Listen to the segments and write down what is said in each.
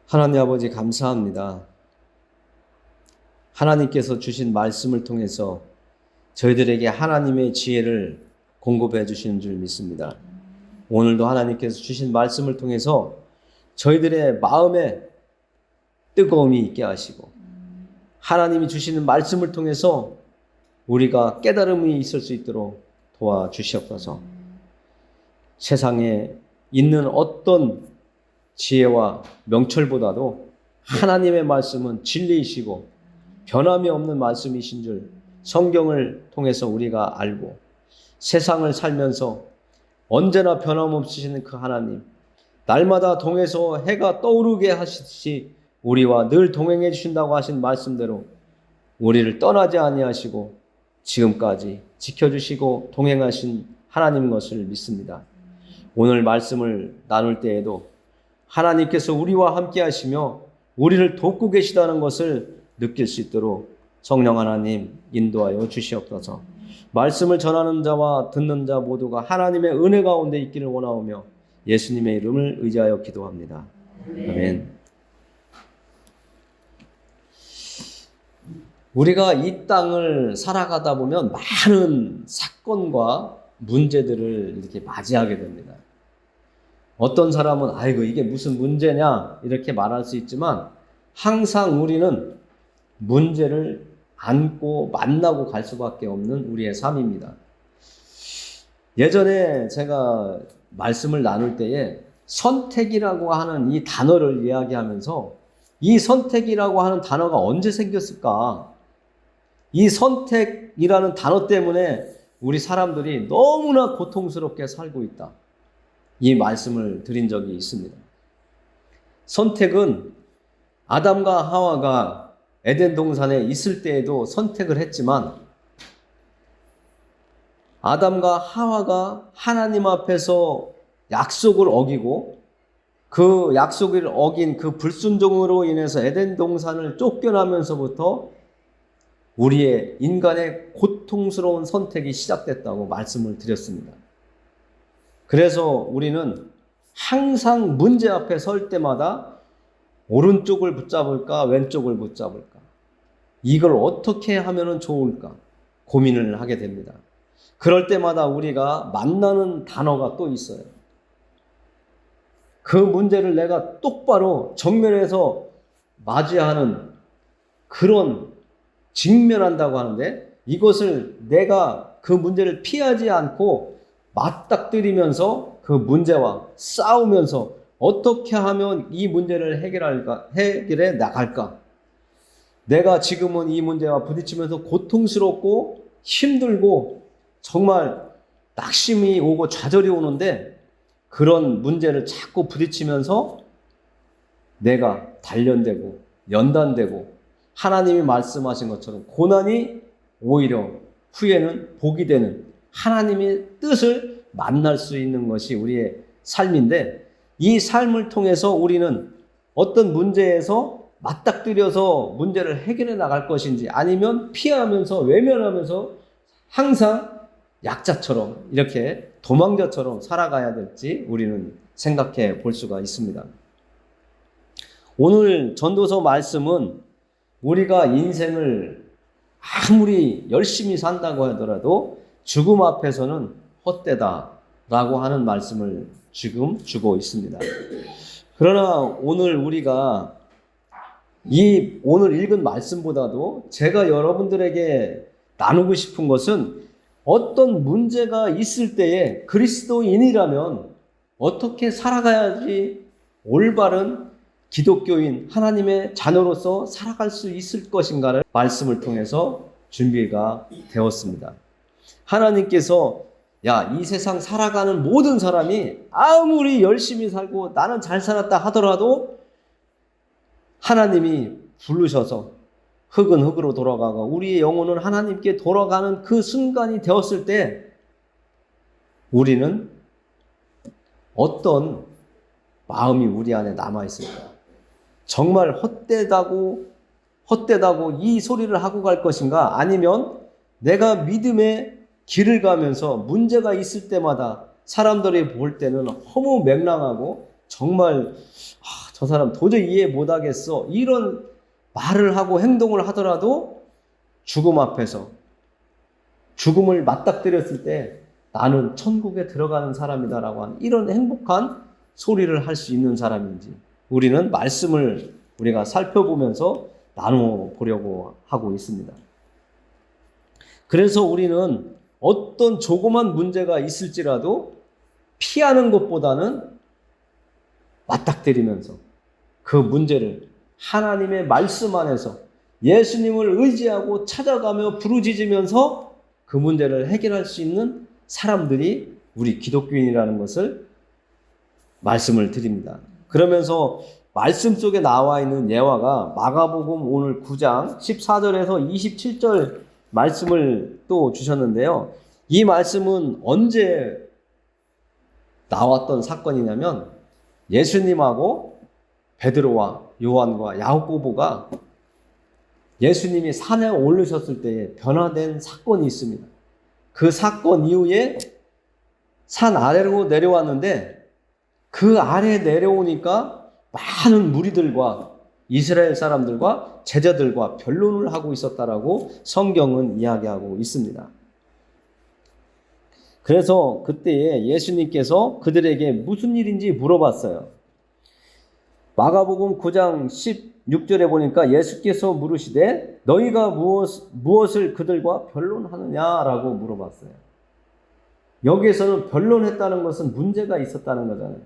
하나님 아버지 감사합니다. 하나님께서 주신 말씀을 통해서 저희들에게 하나님의 지혜를 공급해 주시는 줄 믿습니다. 오늘도 하나님께서 주신 말씀을 통해서 저희들의 마음에 뜨거움이 있게 하시고 하나님이 주시는 말씀을 통해서 우리가 깨달음이 있을 수 있도록 도와주시옵소서. 세상에 있는 어떤 지혜와 명철보다도 하나님의 말씀은 진리이시고 변함이 없는 말씀이신 줄 성경을 통해서 우리가 알고 세상을 살면서 언제나 변함없으시는 그 하나님, 날마다 동에서 해가 떠오르게 하시듯이 우리와 늘 동행해 주신다고 하신 말씀대로 우리를 떠나지 아니하시고 지금까지 지켜주시고 동행하신 하나님 것을 믿습니다. 오늘 말씀을 나눌 때에도 하나님께서 우리와 함께 하시며 우리를 돕고 계시다는 것을 느낄 수 있도록 성령 하나님 인도하여 주시옵소서. 말씀을 전하는 자와 듣는 자 모두가 하나님의 은혜 가운데 있기를 원하오며 예수님의 이름을 의지하여 기도합니다. 아멘. 우리가 이 땅을 살아가다 보면 많은 사건과 문제들을 이렇게 맞이하게 됩니다. 어떤 사람은 아이고 이게 무슨 문제냐 이렇게 말할 수 있지만 항상 우리는 문제를 안고 만나고 갈 수밖에 없는 우리의 삶입니다. 예전에 제가 말씀을 나눌 때에 선택이라고 하는 이 단어를 이야기하면서 이 선택이라고 하는 단어가 언제 생겼을까? 이 선택이라는 단어 때문에 우리 사람들이 너무나 고통스럽게 살고 있다. 이 말씀을 드린 적이 있습니다. 선택은 아담과 하와가 에덴 동산에 있을 때에도 선택을 했지만 아담과 하와가 하나님 앞에서 약속을 어기고 그 약속을 어긴 그 불순종으로 인해서 에덴 동산을 쫓겨나면서부터 우리의 인간의 고통스러운 선택이 시작됐다고 말씀을 드렸습니다. 그래서 우리는 항상 문제 앞에 설 때마다 오른쪽을 붙잡을까 왼쪽을 붙잡을까 이걸 어떻게 하면 좋을까 고민을 하게 됩니다. 그럴 때마다 우리가 만나는 단어가 또 있어요. 그 문제를 내가 똑바로 정면에서 맞이하는 그런 직면한다고 하는데 이것을 내가 그 문제를 피하지 않고 맞닥뜨리면서 그 문제와 싸우면서 어떻게 하면 이 문제를 해결해 나갈까? 내가 지금은 이 문제와 부딪히면서 고통스럽고 힘들고 정말 낙심이 오고 좌절이 오는데 그런 문제를 자꾸 부딪히면서 내가 단련되고 연단되고 하나님이 말씀하신 것처럼 고난이 오히려 후에는 복이 되는 하나님의 뜻을 만날 수 있는 것이 우리의 삶인데 이 삶을 통해서 우리는 어떤 문제에서 맞닥뜨려서 문제를 해결해 나갈 것인지 아니면 피하면서 외면하면서 항상 약자처럼 이렇게 도망자처럼 살아가야 될지 우리는 생각해 볼 수가 있습니다. 오늘 전도서 말씀은 우리가 인생을 아무리 열심히 산다고 하더라도 죽음 앞에서는 헛되다라고 하는 말씀을 지금 주고 있습니다. 그러나 오늘 우리가 이 오늘 읽은 말씀보다도 제가 여러분들에게 나누고 싶은 것은 어떤 문제가 있을 때에 그리스도인이라면 어떻게 살아가야지 올바른 기독교인 하나님의 자녀로서 살아갈 수 있을 것인가를 말씀을 통해서 준비가 되었습니다. 하나님께서 이 세상 살아가는 모든 사람이 아무리 열심히 살고 나는 잘 살았다 하더라도 하나님이 부르셔서 흙은 흙으로 돌아가고 우리의 영혼은 하나님께 돌아가는 그 순간이 되었을 때 우리는 어떤 마음이 우리 안에 남아있을까? 정말 헛되다고 이 소리를 하고 갈 것인가? 아니면 내가 믿음의 길을 가면서 문제가 있을 때마다 사람들이 볼 때는 허무맹랑하고 정말 저 사람 도저히 이해 못하겠어. 이런 말을 하고 행동을 하더라도 죽음 앞에서 죽음을 맞닥뜨렸을 때 나는 천국에 들어가는 사람이다라고 하는 이런 행복한 소리를 할 수 있는 사람인지 우리는 말씀을 우리가 살펴보면서 나누어 보려고 하고 있습니다. 그래서 우리는 어떤 조그만 문제가 있을지라도 피하는 것보다는 맞닥뜨리면서 그 문제를 하나님의 말씀 안에서 예수님을 의지하고 찾아가며 부르짖으면서 그 문제를 해결할 수 있는 사람들이 우리 기독교인이라는 것을 말씀을 드립니다. 그러면서 말씀 속에 나와 있는 예화가 마가복음 오늘 9장 14절에서 27절 말씀을 또 주셨는데요. 이 말씀은 언제 나왔던 사건이냐면 예수님하고 베드로와 요한과 야고보가 예수님이 산에 오르셨을 때에 변화된 사건이 있습니다. 그 사건 이후에 산 아래로 내려왔는데 그 아래 내려오니까 많은 무리들과 이스라엘 사람들과 제자들과 변론을 하고 있었다라고 성경은 이야기하고 있습니다. 그래서 그때에 예수님께서 그들에게 무슨 일인지 물어봤어요. 마가복음 9장 16절에 보니까 예수께서 물으시되 너희가 무엇을 그들과 변론하느냐라고 물어봤어요. 여기에서는 변론했다는 것은 문제가 있었다는 거잖아요.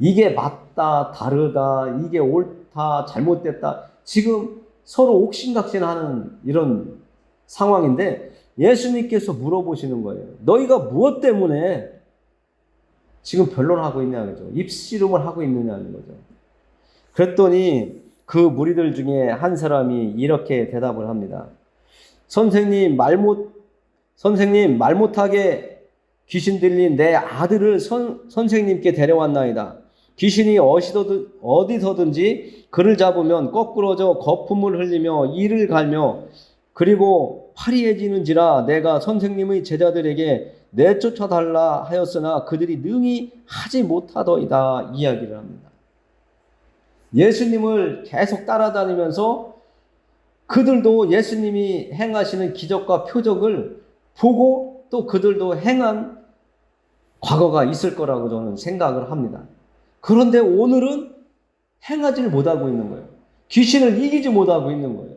이게 맞다, 다르다, 이게 옳다, 잘못됐다. 지금 서로 옥신각신하는 이런 상황인데 예수님께서 물어보시는 거예요. 너희가 무엇 때문에 지금 변론하고 있냐는 거죠. 입씨름을 하고 있느냐는 거죠. 그랬더니 그 무리들 중에 한 사람이 이렇게 대답을 합니다. 선생님 말 못하게 귀신 들린 내 아들을 선생님께 데려왔나이다. 귀신이 어디서든지 그를 잡으면 거꾸러져 거품을 흘리며 이를 갈며 그리고 파리해지는지라 내가 선생님의 제자들에게 내쫓아달라 하였으나 그들이 능히 하지 못하더이다 이야기를 합니다. 예수님을 계속 따라다니면서 그들도 예수님이 행하시는 기적과 표적을 보고 또 그들도 행한 과거가 있을 거라고 저는 생각을 합니다. 그런데 오늘은 행하지를 못하고 있는 거예요. 귀신을 이기지 못하고 있는 거예요.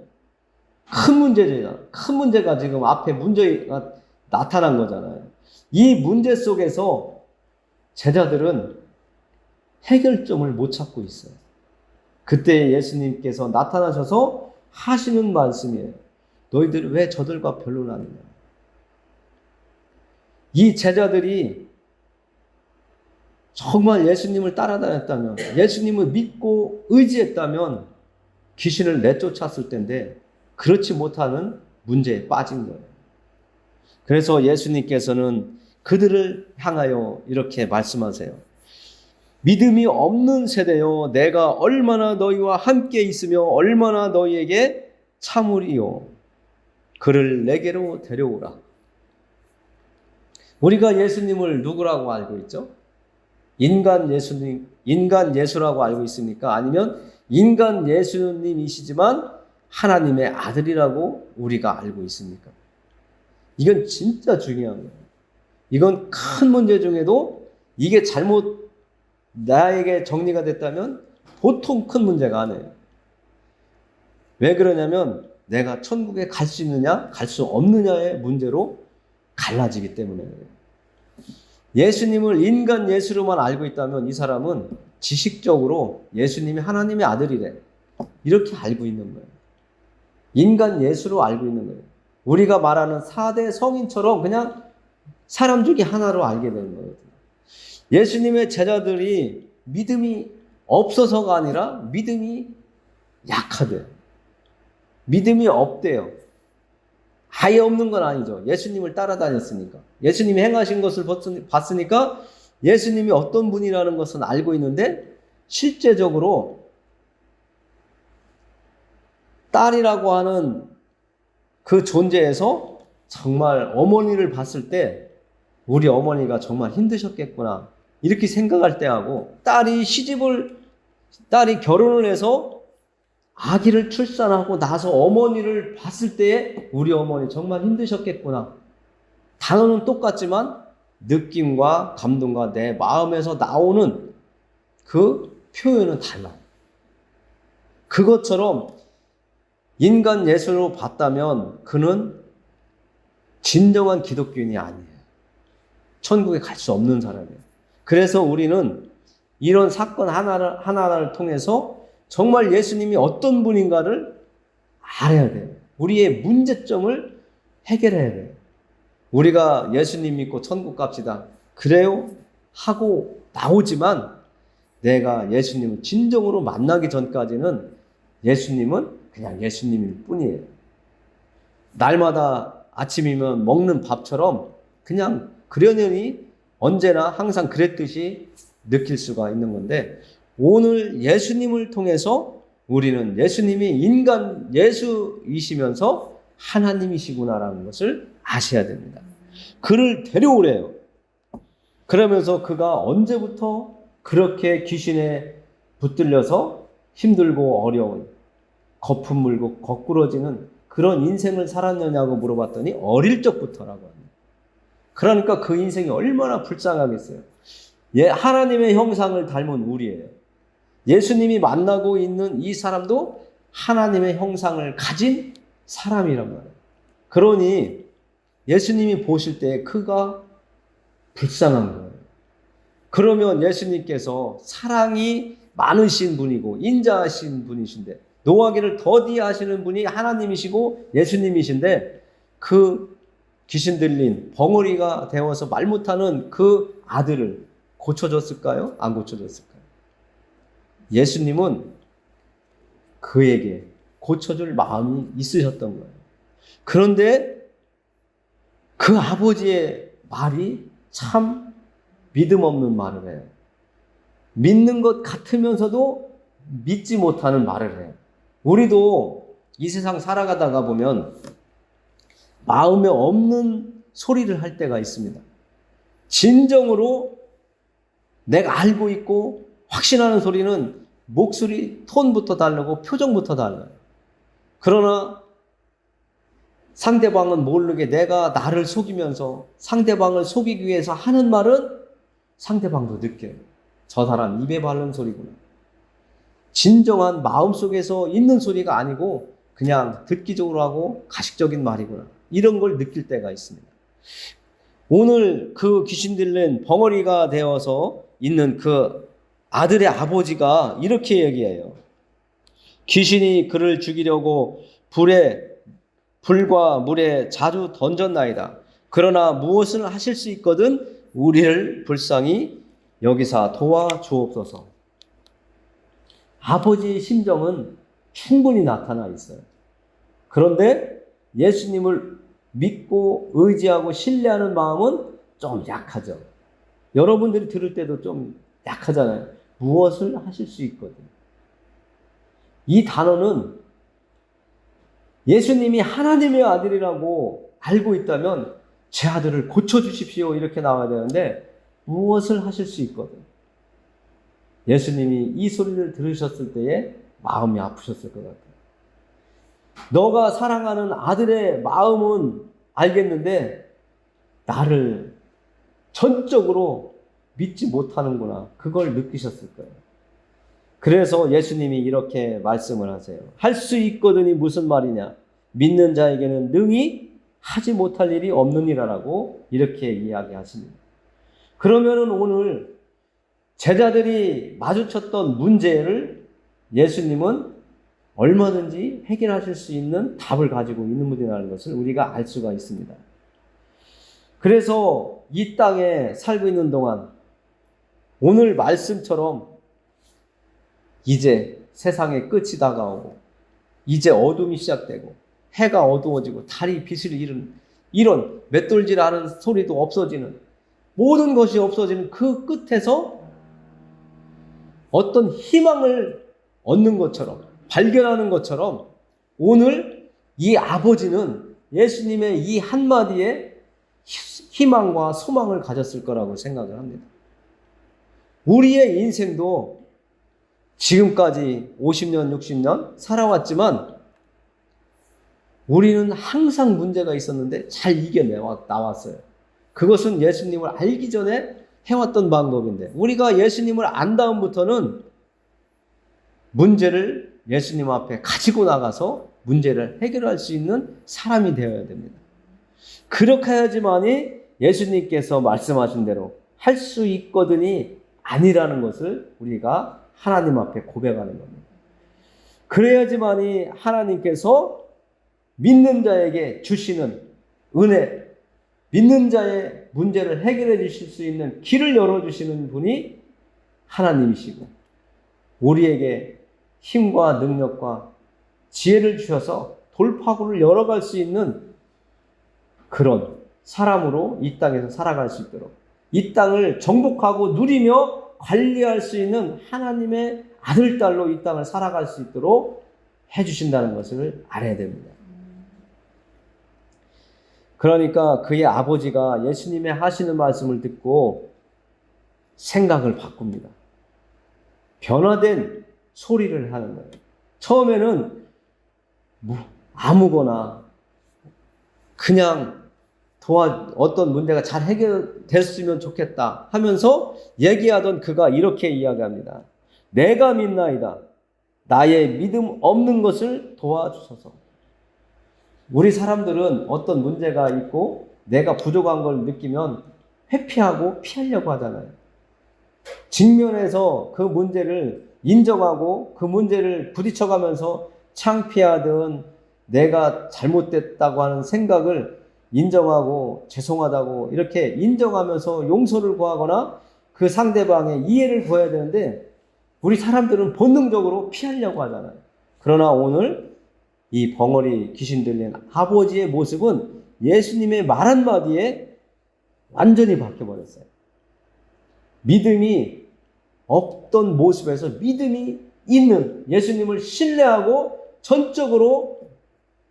큰 문제잖아요. 큰 문제가 지금 앞에 문제가 나타난 거잖아요. 이 문제 속에서 제자들은 해결점을 못 찾고 있어요. 그때 예수님께서 나타나셔서 하시는 말씀이에요. 너희들 왜 저들과 변론하느냐. 이 제자들이 정말 예수님을 따라다녔다면, 예수님을 믿고 의지했다면 귀신을 내쫓았을 텐데 그렇지 못하는 문제에 빠진 거예요. 그래서 예수님께서는 그들을 향하여 이렇게 말씀하세요. 믿음이 없는 세대여 내가 얼마나 너희와 함께 있으며 얼마나 너희에게 참으리요. 그를 내게로 데려오라. 우리가 예수님을 누구라고 알고 있죠? 인간 예수라고 알고 있습니까? 아니면 인간 예수님이시지만 하나님의 아들이라고 우리가 알고 있습니까? 이건 진짜 중요한 거예요. 이건 큰 문제 중에도 이게 잘못 나에게 정리가 됐다면 보통 큰 문제가 아니에요. 왜 그러냐면 내가 천국에 갈 수 있느냐 갈 수 없느냐의 문제로 갈라지기 때문에 그래요. 예수님을 인간 예수로만 알고 있다면 이 사람은 지식적으로 예수님이 하나님의 아들이래 이렇게 알고 있는 거예요. 인간 예수로 알고 있는 거예요. 우리가 말하는 4대 성인처럼 그냥 사람 중에 하나로 알게 되는 거예요. 예수님의 제자들이 믿음이 없어서가 아니라 믿음이 약하대요. 믿음이 없대요. 아예 없는 건 아니죠. 예수님을 따라다녔으니까. 예수님이 행하신 것을 봤으니까 예수님이 어떤 분이라는 것은 알고 있는데 실제적으로 딸이라고 하는 그 존재에서 정말 어머니를 봤을 때 우리 어머니가 정말 힘드셨겠구나 이렇게 생각할 때하고 딸이 딸이 결혼을 해서 아기를 출산하고 나서 어머니를 봤을 때에 우리 어머니 정말 힘드셨겠구나. 단어는 똑같지만 느낌과 감동과 내 마음에서 나오는 그 표현은 달라요. 그것처럼 인간 예수로 봤다면 그는 진정한 기독교인이 아니에요. 천국에 갈 수 없는 사람이에요. 그래서 우리는 이런 사건 하나를 통해서 정말 예수님이 어떤 분인가를 알아야 돼요. 우리의 문제점을 해결해야 돼요. 우리가 예수님 믿고 천국 갑시다. 그래요? 하고 나오지만 내가 예수님을 진정으로 만나기 전까지는 예수님은 그냥 예수님일 뿐이에요. 날마다 아침이면 먹는 밥처럼 그냥 그러려니 언제나 항상 그랬듯이 느낄 수가 있는 건데, 오늘 예수님을 통해서 우리는 예수님이 인간 예수이시면서 하나님이시구나라는 것을 아셔야 됩니다. 그를 데려오래요. 그러면서 그가 언제부터 그렇게 귀신에 붙들려서 힘들고 어려운, 거품 물고 거꾸러지는 그런 인생을 살았느냐고 물어봤더니 어릴 적부터라고 합니다. 그러니까 그 인생이 얼마나 불쌍하겠어요. 하나님의 형상을 닮은 우리예요. 예수님이 만나고 있는 이 사람도 하나님의 형상을 가진 사람이란 말이에요. 그러니 예수님이 보실 때 그가 불쌍한 거예요. 그러면 예수님께서 사랑이 많으신 분이고 인자하신 분이신데, 노하기를 더디 하시는 분이 하나님이시고 예수님이신데, 그 귀신 들린 벙어리가 되어서 말 못하는 그 아들을 고쳐줬을까요? 안 고쳐줬을까요? 예수님은 그에게 고쳐줄 마음이 있으셨던 거예요. 그런데 그 아버지의 말이 참 믿음 없는 말을 해요. 믿는 것 같으면서도 믿지 못하는 말을 해요. 우리도 이 세상 살아가다가 보면 마음에 없는 소리를 할 때가 있습니다. 진정으로 내가 알고 있고 확신하는 소리는 목소리 톤부터 다르고 표정부터 달라요. 그러나 상대방은 모르게 내가 나를 속이면서 상대방을 속이기 위해서 하는 말은 상대방도 느껴요. 저 사람 입에 바른 소리구나. 진정한 마음속에서 있는 소리가 아니고 그냥 듣기적으로 하고 가식적인 말이구나. 이런 걸 느낄 때가 있습니다. 오늘 그 귀신 들린 벙어리가 되어서 있는 그 아들의 아버지가 이렇게 얘기해요. 귀신이 그를 죽이려고 불과 물에 자주 던졌나이다. 그러나 무엇을 하실 수 있거든 우리를 불쌍히 여기사 도와주옵소서. 아버지의 심정은 충분히 나타나 있어요. 그런데 예수님을 믿고 의지하고 신뢰하는 마음은 좀 약하죠. 여러분들이 들을 때도 좀 약하잖아요. 무엇을 하실 수 있거든. 이 단어는 예수님이 하나님의 아들이라고 알고 있다면 제 아들을 고쳐주십시오 이렇게 나와야 되는데 무엇을 하실 수 있거든. 예수님이 이 소리를 들으셨을 때에 마음이 아프셨을 것 같아요. 너가 사랑하는 아들의 마음은 알겠는데 나를 전적으로 믿지 못하는구나. 그걸 느끼셨을 거예요. 그래서 예수님이 이렇게 말씀을 하세요. 할 수 있거든이 무슨 말이냐. 믿는 자에게는 능히 하지 못할 일이 없느니라라고 이렇게 이야기하십니다. 그러면은 오늘 제자들이 마주쳤던 문제를 예수님은 얼마든지 해결하실 수 있는 답을 가지고 있는 분이라는 것을 우리가 알 수가 있습니다. 그래서 이 땅에 살고 있는 동안 오늘 말씀처럼 이제 세상의 끝이 다가오고 이제 어둠이 시작되고 해가 어두워지고 달이 빛을 잃은 이런 맷돌질하는 소리도 없어지는 모든 것이 없어지는 그 끝에서 어떤 희망을 얻는 것처럼 발견하는 것처럼 오늘 이 아버지는 예수님의 이 한마디에 희망과 소망을 가졌을 거라고 생각을 합니다. 우리의 인생도 지금까지 50년, 60년 살아왔지만 우리는 항상 문제가 있었는데 잘 나왔어요. 그것은 예수님을 알기 전에 해왔던 방법인데 우리가 예수님을 안 다음부터는 문제를 예수님 앞에 가지고 나가서 문제를 해결할 수 있는 사람이 되어야 됩니다. 그렇게 해야지만이 예수님께서 말씀하신 대로 할 수 있거든이 아니라는 것을 우리가 하나님 앞에 고백하는 겁니다. 그래야지만이 하나님께서 믿는 자에게 주시는 은혜, 믿는 자의 문제를 해결해 주실 수 있는 길을 열어주시는 분이 하나님이시고 우리에게 힘과 능력과 지혜를 주셔서 돌파구를 열어갈 수 있는 그런 사람으로 이 땅에서 살아갈 수 있도록 이 땅을 정복하고 누리며 관리할 수 있는 하나님의 아들, 딸로 이 땅을 살아갈 수 있도록 해주신다는 것을 알아야 됩니다. 그러니까 그의 아버지가 예수님의 하시는 말씀을 듣고 생각을 바꿉니다. 변화된 소리를 하는 거예요. 처음에는 아무거나 그냥 어떤 문제가 잘 해결됐으면 좋겠다 하면서 얘기하던 그가 이렇게 이야기합니다. 내가 믿나이다. 나의 믿음 없는 것을 도와주소서. 우리 사람들은 어떤 문제가 있고 내가 부족한 걸 느끼면 회피하고 피하려고 하잖아요. 직면해서 그 문제를 인정하고 그 문제를 부딪혀가면서 창피하든 내가 잘못됐다고 하는 생각을 인정하고 죄송하다고 이렇게 인정하면서 용서를 구하거나 그 상대방의 이해를 구해야 되는데 우리 사람들은 본능적으로 피하려고 하잖아요. 그러나 오늘 이 벙어리 귀신 들린 아버지의 모습은 예수님의 말 한마디에 완전히 바뀌어버렸어요. 믿음이 없던 모습에서 믿음이 있는 예수님을 신뢰하고 전적으로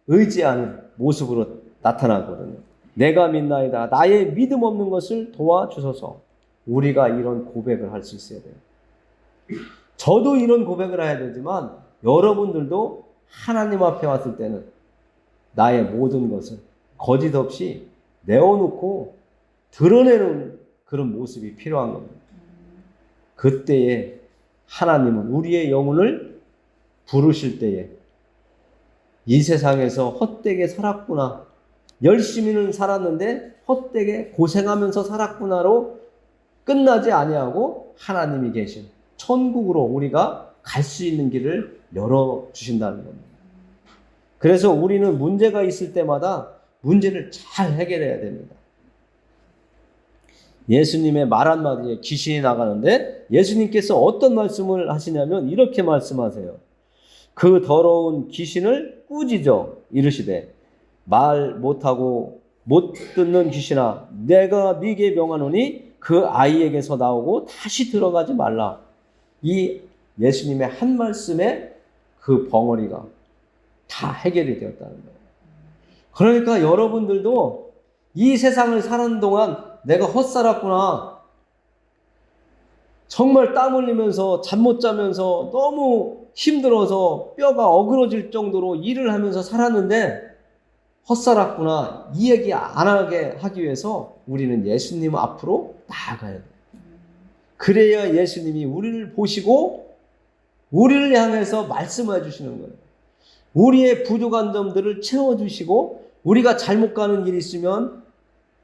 의지하는 모습으로 나타나거든요. 내가 믿나이다. 나의 믿음 없는 것을 도와주소서. 우리가 이런 고백을 할 수 있어야 돼요. 저도 이런 고백을 해야 되지만 여러분들도 하나님 앞에 왔을 때는 나의 모든 것을 거짓 없이 내어놓고 드러내는 그런 모습이 필요한 겁니다. 그때에 하나님은 우리의 영혼을 부르실 때에 이 세상에서 헛되게 살았구나, 열심히는 살았는데 헛되게 고생하면서 살았구나로 끝나지 아니하고 하나님이 계신 천국으로 우리가 갈 수 있는 길을 열어주신다는 겁니다. 그래서 우리는 문제가 있을 때마다 문제를 잘 해결해야 됩니다. 예수님의 말 한마디에 귀신이 나가는데 예수님께서 어떤 말씀을 하시냐면 이렇게 말씀하세요. 그 더러운 귀신을 꾸짖어 이르시되 말 못하고 못 듣는 귀신아 내가 네게 명하노니 그 아이에게서 나오고 다시 들어가지 말라. 이 예수님의 한 말씀에 그 벙어리가 다 해결이 되었다는 거예요. 그러니까 여러분들도 이 세상을 사는 동안 내가 헛살았구나. 정말 땀 흘리면서 잠 못 자면서 너무 힘들어서 뼈가 어그러질 정도로 일을 하면서 살았는데 헛살았구나. 이 얘기 안 하게 하기 위해서 우리는 예수님 앞으로 나아가야 돼요. 그래야 예수님이 우리를 보시고 우리를 향해서 말씀해 주시는 거예요. 우리의 부족한 점들을 채워주시고 우리가 잘못 가는 일이 있으면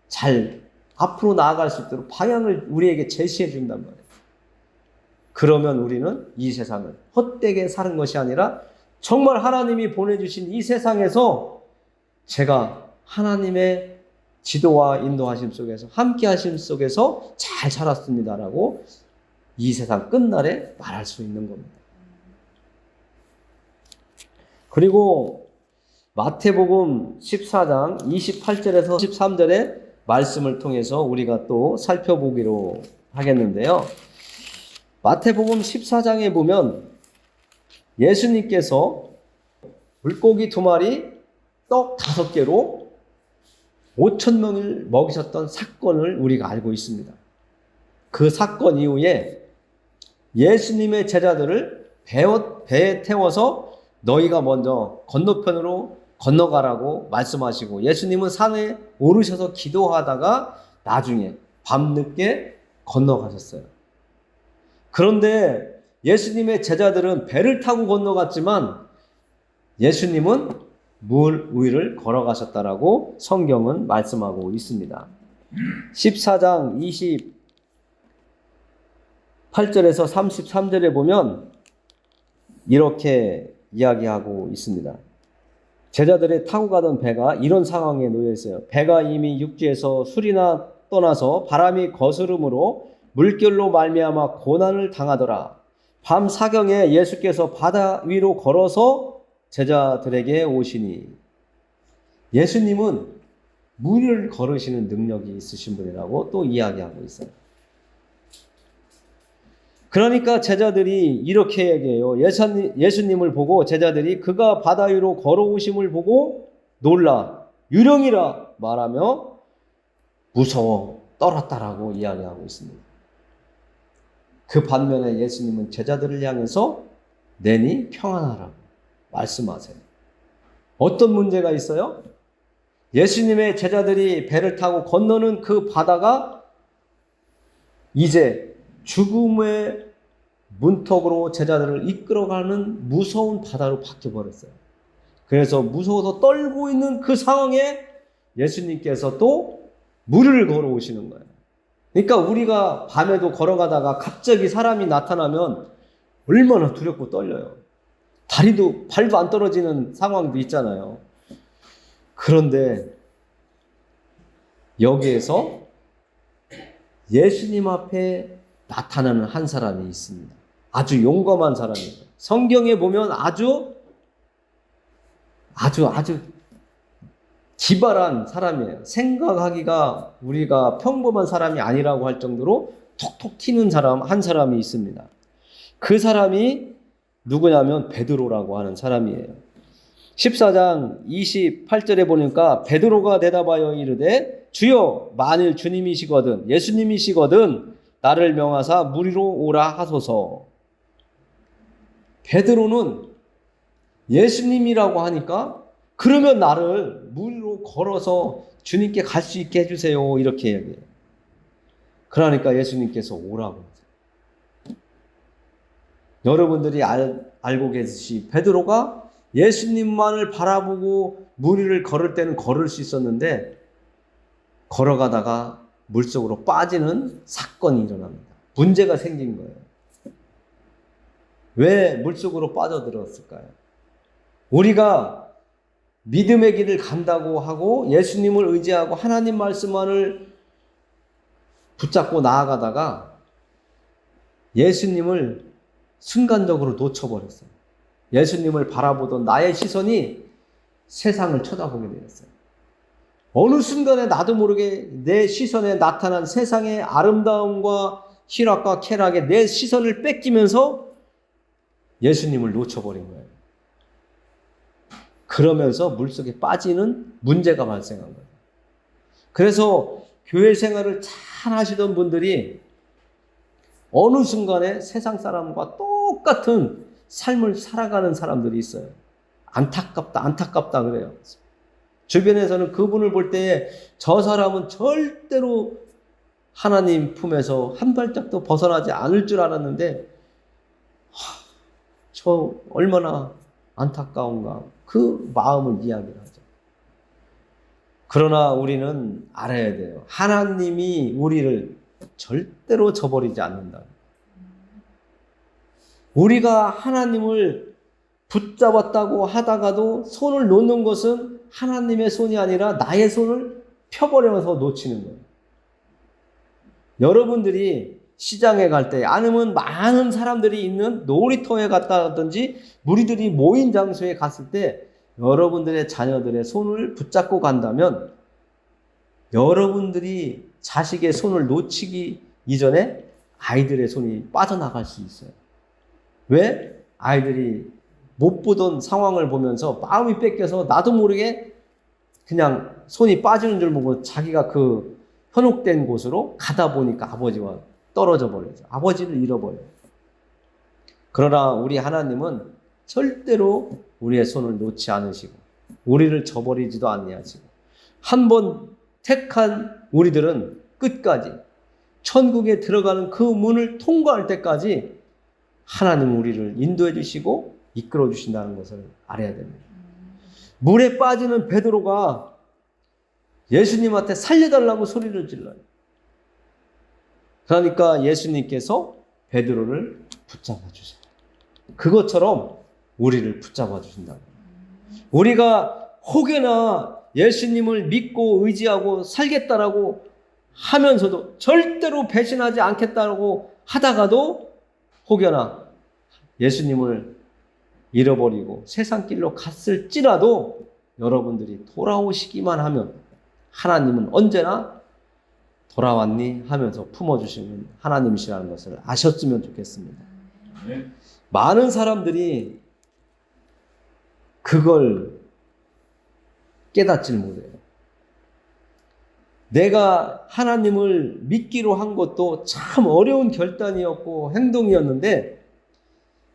잘 앞으로 나아갈 수 있도록 방향을 우리에게 제시해 준단 말이에요. 그러면 우리는 이 세상을 헛되게 사는 것이 아니라 정말 하나님이 보내주신 이 세상에서 제가 하나님의 지도와 인도하심 속에서 함께 하심 속에서 잘 살았습니다라고 이 세상 끝날에 말할 수 있는 겁니다. 그리고 마태복음 14장 28절에서 13절의 말씀을 통해서 우리가 또 살펴보기로 하겠는데요. 마태복음 14장에 보면 예수님께서 물고기 2마리, 떡 5개로 5,000명을 먹이셨던 사건을 우리가 알고 있습니다. 그 사건 이후에 예수님의 제자들을 배에 태워서 너희가 먼저 건너편으로 건너가라고 말씀하시고, 예수님은 산에 오르셔서 기도하다가 나중에 밤늦게 건너가셨어요. 그런데 예수님의 제자들은 배를 타고 건너갔지만 예수님은 물 위를 걸어가셨다라고 성경은 말씀하고 있습니다. 14장 28절에서 33절에 보면 이렇게 이야기하고 있습니다. 제자들이 타고 가던 배가 이런 상황에 놓여 있어요. 배가 이미 육지에서 술이나 떠나서 바람이 거스름으로 물결로 말미암아 고난을 당하더라. 밤 사경에 예수께서 바다 위로 걸어서 제자들에게 오시니, 예수님은 물을 걸으시는 능력이 있으신 분이라고 또 이야기하고 있어요. 그러니까 제자들이 이렇게 얘기해요. 예수님을 보고 제자들이 그가 바다 위로 걸어오심을 보고 놀라 유령이라 말하며 무서워 떨었다라고 이야기하고 있습니다. 그 반면에 예수님은 제자들을 향해서 내니 평안하라고 말씀하세요. 어떤 문제가 있어요? 예수님의 제자들이 배를 타고 건너는 그 바다가 이제 죽음의 문턱으로 제자들을 이끌어가는 무서운 바다로 바뀌어버렸어요. 그래서 무서워서 떨고 있는 그 상황에 예수님께서 또 물을 걸어오시는 거예요. 그러니까 우리가 밤에도 걸어가다가 갑자기 사람이 나타나면 얼마나 두렵고 떨려요. 발도 안 떨어지는 상황도 있잖아요. 그런데 여기에서 예수님 앞에 나타나는 한 사람이 있습니다. 아주 용감한 사람이에요. 성경에 보면 아주 기발한 사람이에요. 생각하기가 우리가 평범한 사람이 아니라고 할 정도로 톡톡 튀는 사람, 한 사람이 있습니다. 그 사람이 누구냐면 베드로라고 하는 사람이에요. 14장 28절에 보니까 베드로가 대답하여 이르되 주여, 만일 주님이시거든 예수님이시거든 나를 명하사 물 위로 오라 하소서. 베드로는 예수님이라고 하니까 그러면 나를 물 위로 걸어서 주님께 갈 수 있게 해주세요, 이렇게 얘기해요. 그러니까 예수님께서 오라고 하세요. 여러분들이 알고 계시듯이 베드로가 예수님만을 바라보고 물 위를 걸을 때는 걸을 수 있었는데 걸어가다가 물속으로 빠지는 사건이 일어납니다. 문제가 생긴 거예요. 왜 물속으로 빠져들었을까요? 우리가 믿음의 길을 간다고 하고 예수님을 의지하고 하나님 말씀만을 붙잡고 나아가다가 예수님을 순간적으로 놓쳐버렸어요. 예수님을 바라보던 나의 시선이 세상을 쳐다보게 되었어요. 어느 순간에 나도 모르게 내 시선에 나타난 세상의 아름다움과 희락과 쾌락에 내 시선을 뺏기면서 예수님을 놓쳐버린 거예요. 그러면서 물속에 빠지는 문제가 발생한 거예요. 그래서 교회 생활을 잘 하시던 분들이 어느 순간에 세상 사람과 똑같은 삶을 살아가는 사람들이 있어요. 안타깝다 그래요. 주변에서는 그분을 볼 때 저 사람은 절대로 하나님 품에서 한 발짝도 벗어나지 않을 줄 알았는데 저 얼마나 안타까운가, 그 마음을 이야기를 하죠. 그러나 우리는 알아야 돼요. 하나님이 우리를 절대로 저버리지 않는다. 우리가 하나님을 붙잡았다고 하다가도 손을 놓는 것은 하나님의 손이 아니라 나의 손을 펴버려서 놓치는 거예요. 여러분들이 시장에 갈 때, 아니면 많은 사람들이 있는 놀이터에 갔다든지 무리들이 모인 장소에 갔을 때 여러분들의 자녀들의 손을 붙잡고 간다면 여러분들이 자식의 손을 놓치기 이전에 아이들의 손이 빠져나갈 수 있어요. 왜? 아이들이 못 보던 상황을 보면서 마음이 뺏겨서 나도 모르게 그냥 손이 빠지는 줄 모르고 자기가 그 현혹된 곳으로 가다 보니까 아버지와 떨어져 버려요. 아버지를 잃어버려요. 그러나 우리 하나님은 절대로 우리의 손을 놓지 않으시고 우리를 저버리지도 아니하시고 한 번 택한 우리들은 끝까지 천국에 들어가는 그 문을 통과할 때까지 하나님 우리를 인도해 주시고 이끌어 주신다는 것을 알아야 됩니다. 물에 빠지는 베드로가 예수님한테 살려달라고 소리를 질러요. 그러니까 예수님께서 베드로를 붙잡아 주세요. 그것처럼 우리를 붙잡아 주신다고. 우리가 혹여나 예수님을 믿고 의지하고 살겠다라고 하면서도 절대로 배신하지 않겠다고 하다가도 혹여나 예수님을 잃어버리고 세상 길로 갔을지라도 여러분들이 돌아오시기만 하면 하나님은 언제나 돌아왔니? 하면서 품어주시는 하나님이시라는 것을 아셨으면 좋겠습니다. 네. 많은 사람들이 그걸 깨닫질 못해요. 내가 하나님을 믿기로 한 것도 참 어려운 결단이었고 행동이었는데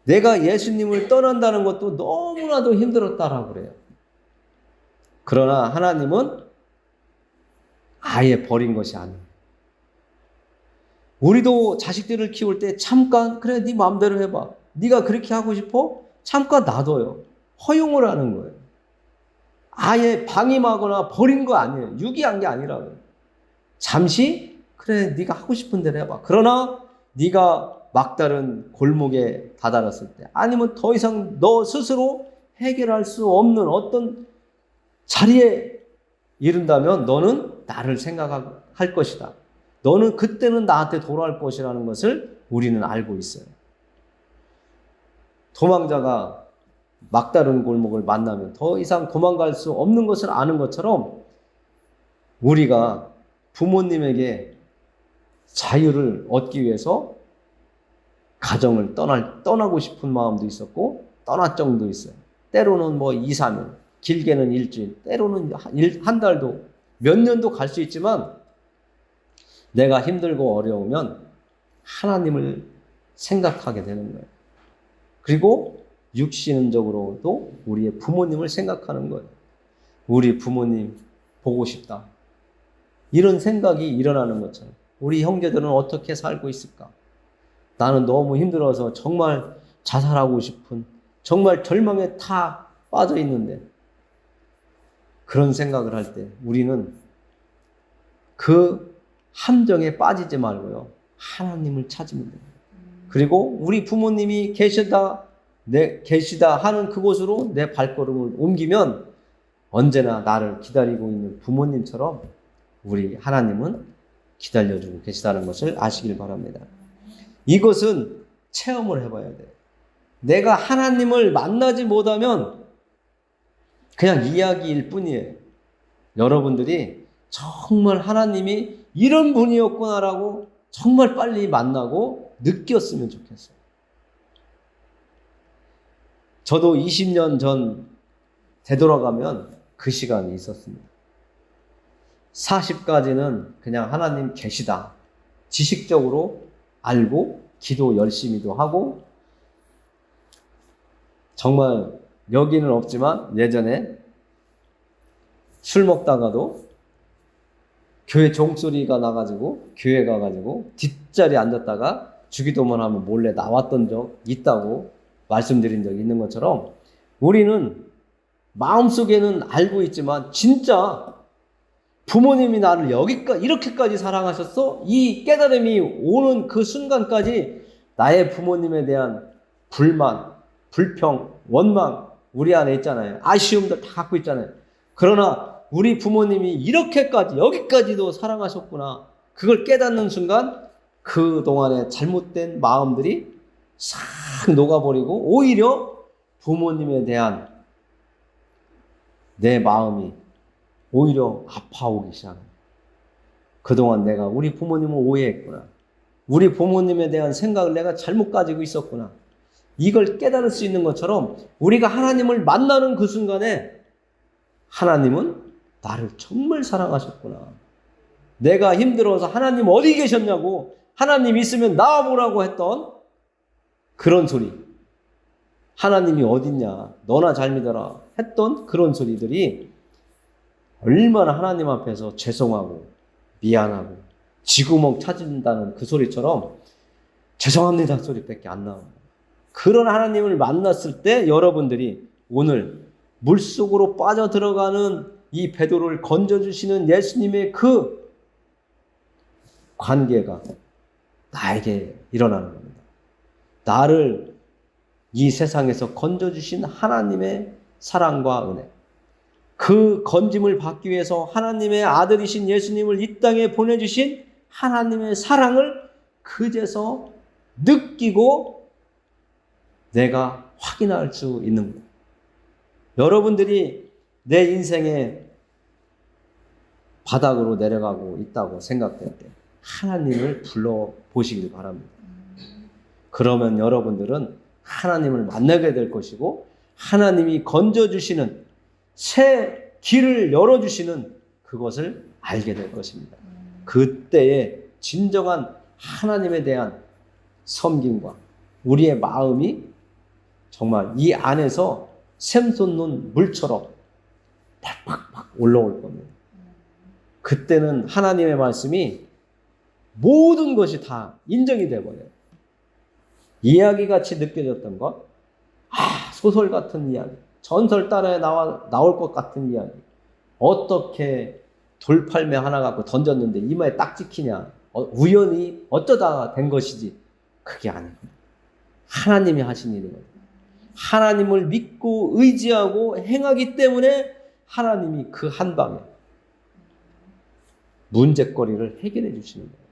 내가 예수님을 떠난다는 것도 너무나도 힘들었다라고 그래요. 그러나 하나님은 아예 버린 것이 아니에요. 우리도 자식들을 키울 때 잠깐 그래 네 마음대로 해봐. 네가 그렇게 하고 싶어? 잠깐 놔둬요. 허용을 하는 거예요. 아예 방임하거나 버린 거 아니에요. 유기한 게 아니라고요. 잠시 그래 네가 하고 싶은 대로 해봐. 그러나 네가 막다른 골목에 다다랐을 때 아니면 더 이상 너 스스로 해결할 수 없는 어떤 자리에 이른다면 너는 나를 생각할 것이다. 너는 그때는 나한테 돌아올 것이라는 것을 우리는 알고 있어요. 도망자가 막다른 골목을 만나면 더 이상 도망갈 수 없는 것을 아는 것처럼 우리가 부모님에게 자유를 얻기 위해서 가정을 떠나고 싶은 마음도 있었고 떠날 정도 있어요. 때로는 2, 3일, 길게는 일주일, 때로는 한 달도 몇 년도 갈 수 있지만 내가 힘들고 어려우면 하나님을 생각하게 되는 거예요. 그리고 육신적으로도 우리의 부모님을 생각하는 거예요. 우리 부모님 보고 싶다. 이런 생각이 일어나는 것처럼 우리 형제들은 어떻게 살고 있을까? 나는 너무 힘들어서 정말 자살하고 싶은 정말 절망에 다 빠져 있는데 그런 생각을 할 때 우리는 그 함정에 빠지지 말고요. 하나님을 찾으면 됩니다. 그리고 우리 부모님이 계시다 하는 그곳으로 내 발걸음을 옮기면 언제나 나를 기다리고 있는 부모님처럼 우리 하나님은 기다려주고 계시다는 것을 아시길 바랍니다. 이것은 체험을 해봐야 돼요. 내가 하나님을 만나지 못하면 그냥 이야기일 뿐이에요. 여러분들이 정말 하나님이 이런 분이었구나라고 정말 빨리 만나고 느꼈으면 좋겠어요. 저도 20년 전 되돌아가면 그 시간이 있었습니다. 40까지는 그냥 하나님 계시다. 지식적으로 알고 기도 열심히도 하고 정말 여기는 없지만 예전에 술 먹다가도 교회 종소리가 나가지고 교회 가가지고 뒷자리에 앉았다가 주기도만 하면 몰래 나왔던 적 있다고 말씀드린 적이 있는 것처럼 우리는 마음속에는 알고 있지만 진짜 부모님이 나를 이렇게까지 사랑하셨어? 이 깨달음이 오는 그 순간까지 나의 부모님에 대한 불만, 불평, 원망 우리 안에 있잖아요. 아쉬움도 다 갖고 있잖아요. 그러나 우리 부모님이 여기까지도 사랑하셨구나. 그걸 깨닫는 순간 그동안의 잘못된 마음들이 싹 녹아버리고 오히려 부모님에 대한 내 마음이 오히려 아파오기 시작합니다. 그동안 내가 우리 부모님을 오해했구나. 우리 부모님에 대한 생각을 내가 잘못 가지고 있었구나. 이걸 깨달을 수 있는 것처럼 우리가 하나님을 만나는 그 순간에 하나님은 나를 정말 사랑하셨구나. 내가 힘들어서 하나님 어디 계셨냐고 하나님 있으면 나와보라고 했던 그런 소리. 하나님이 어딨냐, 너나 잘 믿어라 했던 그런 소리들이 얼마나 하나님 앞에서 죄송하고 미안하고 지구멍 찾는다는 그 소리처럼 죄송합니다 소리밖에 안 나옵니다. 그런 하나님을 만났을 때 여러분들이 오늘 물속으로 빠져들어가는 이 베드로를 건져주시는 예수님의 그 관계가 나에게 일어나는 겁니다. 나를 이 세상에서 건져주신 하나님의 사랑과 은혜, 그 건짐을 받기 위해서 하나님의 아들이신 예수님을 이 땅에 보내주신 하나님의 사랑을 그제서 느끼고 내가 확인할 수 있는 거예요. 여러분들이 내 인생의 바닥으로 내려가고 있다고 생각될 때 하나님을 불러보시길 바랍니다. 그러면 여러분들은 하나님을 만나게 될 것이고 하나님이 건져주시는 새 길을 열어주시는 그것을 알게 될 것입니다. 그때에 진정한 하나님에 대한 섬김과 우리의 마음이 정말 이 안에서 샘솟는 물처럼 팍팍팍 올라올 겁니다. 그때는 하나님의 말씀이 모든 것이 다 인정이 되어버려요. 이야기같이 느껴졌던 것, 소설 같은 이야기, 전설 따라에 나올 것 같은 이야기, 어떻게 돌팔매 하나 갖고 던졌는데 이마에 딱 찍히냐, 우연히 어쩌다 된 것이지, 그게 아니고 하나님이 하신 일이거든요. 하나님을 믿고 의지하고 행하기 때문에 하나님이 그 한 방에 문제거리를 해결해 주시는 거예요.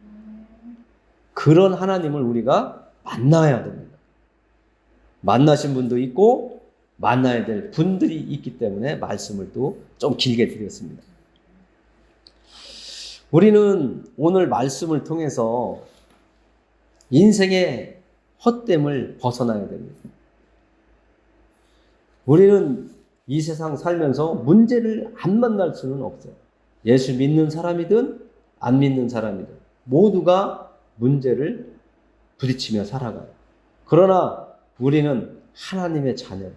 그런 하나님을 우리가 만나야 됩니다. 만나신 분도 있고 만나야 될 분들이 있기 때문에 말씀을 또 좀 길게 드렸습니다. 우리는 오늘 말씀을 통해서 인생의 헛됨을 벗어나야 됩니다. 우리는 이 세상 살면서 문제를 안 만날 수는 없어요. 예수 믿는 사람이든 안 믿는 사람이든 모두가 문제를 부딪히며 살아가요. 그러나 우리는 하나님의 자녀예요.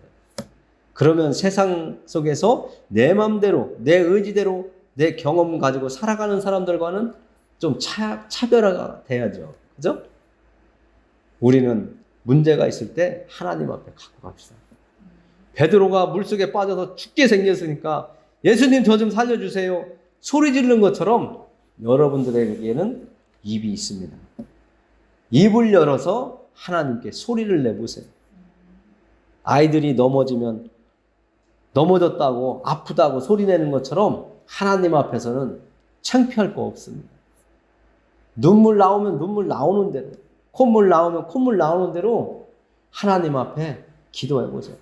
그러면 세상 속에서 내 마음대로, 내 의지대로, 내 경험 가지고 살아가는 사람들과는 좀 차별화가 돼야죠. 그죠? 우리는 문제가 있을 때 하나님 앞에 갖고 갑시다. 베드로가 물속에 빠져서 죽게 생겼으니까 예수님 저 좀 살려주세요 소리 지르는 것처럼 여러분들에게는 입이 있습니다. 입을 열어서 하나님께 소리를 내보세요. 아이들이 넘어졌다고 아프다고 소리 내는 것처럼 하나님 앞에서는 창피할 거 없습니다. 눈물 나오면 눈물 나오는 대로, 콧물 나오면 콧물 나오는 대로 하나님 앞에 기도해 보세요.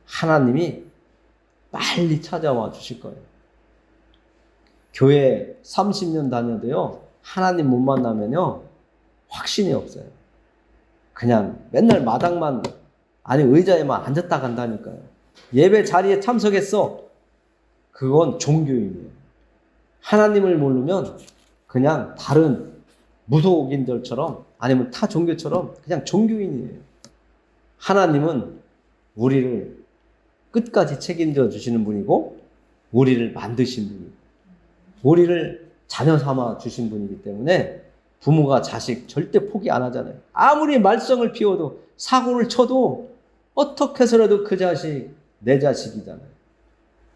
하나님이 빨리 찾아와 주실 거예요. 교회 30년 다녀도요, 하나님 못 만나면요, 확신이 없어요. 그냥 맨날 마당만, 아니 의자에만 앉았다 간다니까요. 예배 자리에 참석했어. 그건 종교인이에요. 하나님을 모르면 그냥 다른 무속인들처럼 아니면 타 종교처럼 그냥 종교인이에요. 하나님은 우리를 끝까지 책임져 주시는 분이고 우리를 만드신 분이고 우리를 자녀 삼아 주신 분이기 때문에 부모가 자식 절대 포기 안 하잖아요. 아무리 말썽을 피워도 사고를 쳐도 어떻게 해서라도 그 자식 내 자식이잖아요.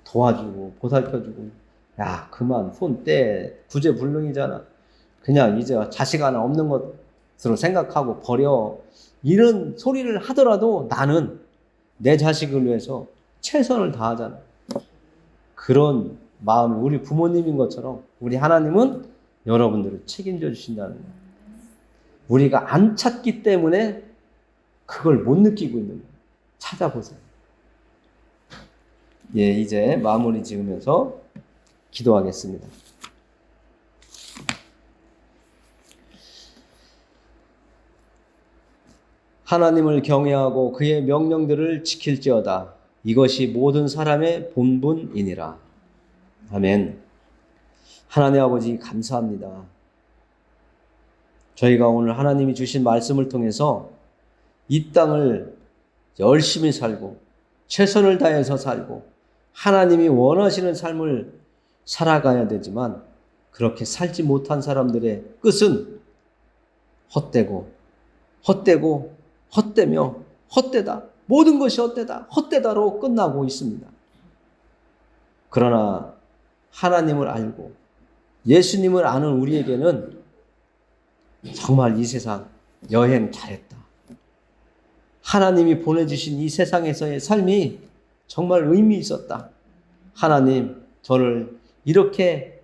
도와주고 보살펴주고 야 그만 손 떼 구제불능이잖아. 그냥 이제 자식 하나 없는 것으로 생각하고 버려. 이런 소리를 하더라도 나는 내 자식을 위해서 최선을 다하잖아. 그런 마음이 우리 부모님인 것처럼 우리 하나님은 여러분들을 책임져 주신다는 거예요. 우리가 안 찾기 때문에 그걸 못 느끼고 있는 거예요. 찾아보세요. 예, 이제 마무리 지으면서 기도하겠습니다. 하나님을 경외하고 그의 명령들을 지킬지어다. 이것이 모든 사람의 본분이니라. 아멘. 하나님 아버지 감사합니다. 저희가 오늘 하나님이 주신 말씀을 통해서 이 땅을 열심히 살고 최선을 다해서 살고 하나님이 원하시는 삶을 살아가야 되지만 그렇게 살지 못한 사람들의 끝은 헛되고 헛되며 헛되다. 모든 것이 헛되다로 끝나고 있습니다. 그러나 하나님을 알고 예수님을 아는 우리에게는 정말 이 세상 여행 잘했다. 하나님이 보내주신 이 세상에서의 삶이 정말 의미 있었다. 하나님, 저를 이렇게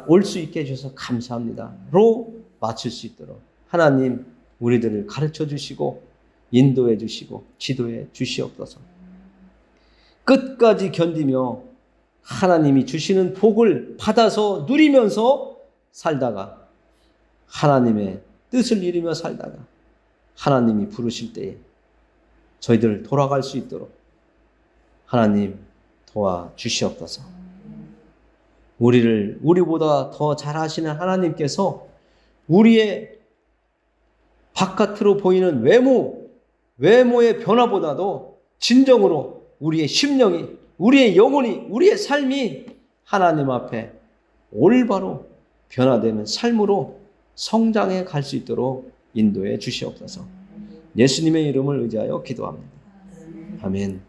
올 수 있게 해주셔서 감사합니다. 로 마칠 수 있도록 하나님 우리들을 가르쳐 주시고 인도해 주시고 지도해 주시옵소서. 끝까지 견디며 하나님이 주시는 복을 받아서 누리면서 살다가 하나님의 뜻을 이루며 살다가 하나님이 부르실 때에 저희들 돌아갈 수 있도록 하나님 도와주시옵소서. 우리보다 더 잘하시는 하나님께서 우리의 바깥으로 보이는 외모의 변화보다도 진정으로 우리의 심령이, 우리의 영혼이, 우리의 삶이 하나님 앞에 올바로 변화되는 삶으로 성장해 갈 수 있도록 인도해 주시옵소서. 예수님의 이름을 의지하여 기도합니다. 아멘.